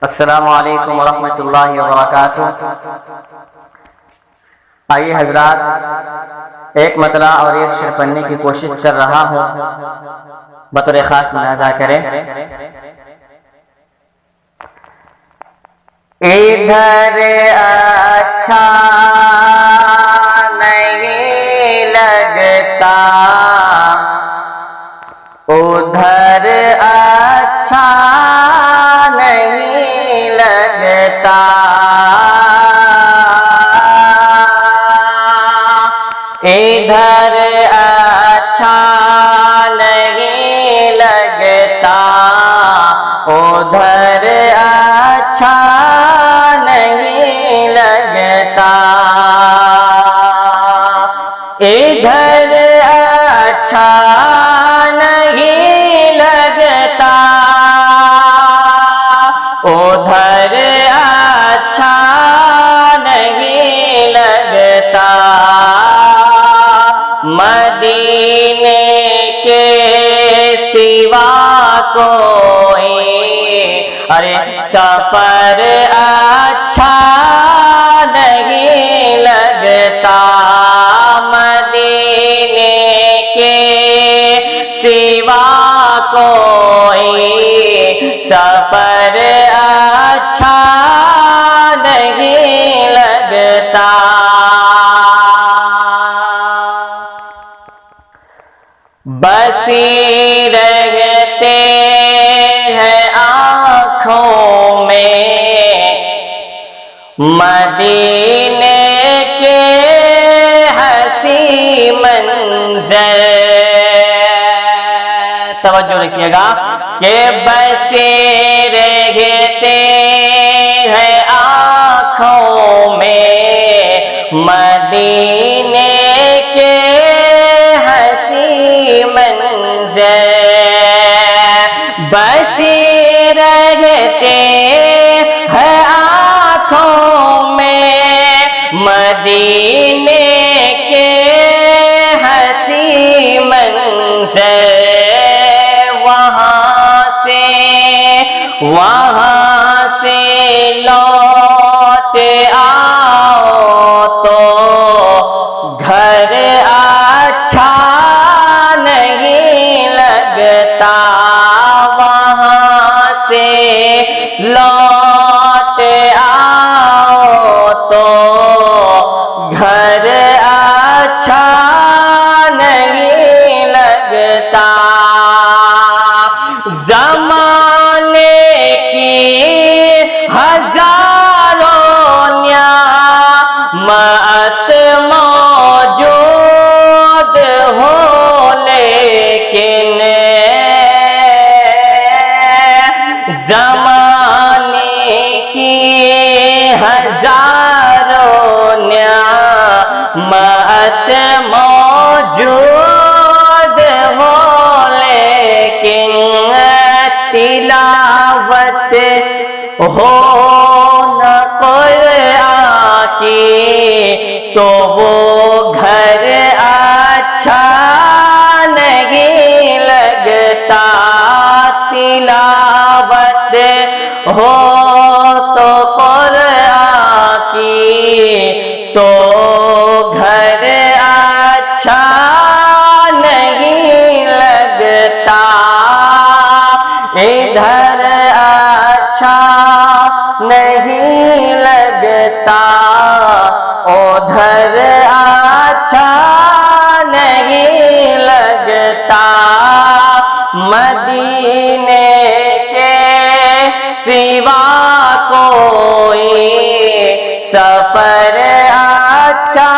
السلام علیکم ورحمۃ اللہ وبرکاتہ۔ آئیے حضرات، ایک مطلع اور ایک شعر پڑھنے کی کوشش کر رہا ہوں، بطور خاص ملاحظہ کریں۔ ادھر اچھا نہیں لگتا، ادھر اچھا نہیں لگتا، ادھر اچھا نہیں لگتا، ادھر اچھا نہیں لگتا، ادھر اچھا نہیں لگتا، ادھر اچھا نہیں لگتا، مدینے کے سوا کوئی ارے سفر اچھا نہیں لگتا، مدینے کے سوا کوئی سفر اچھا نہیں لگتا، بسی رہتے ہیں آنکھوں میں مدینے کے حسین منظر، توجہ رکھیے گا کہ بسی رہتے ہیں آنکھوں میں مدینے کے منظر، بسی رہتے ہیں آنکھوں میں مدینے کے حسین منظر، وہاں سے لوٹ آؤ تو گھر اچھا نہیں لگتا، وہاں سے لوٹ آؤ تو گھر اچھا نہیں لگتا، زمانے کی ہزاروں نعمت موجود ہو لیکن زمانے کی ہزاروں نعمت موجود ہو لیکن تلاوت ہو نہ قرآن کی تو وہ گھر اچھا نہیں لگتا، تلاوت ہو تو قرآن کی تو گھر اچھا نہیں لگتا، ادھر اچھا نہیں لگتا، ادھر اچھا نہیں لگتا، مدینے کے سوا کوئی سفر اچھا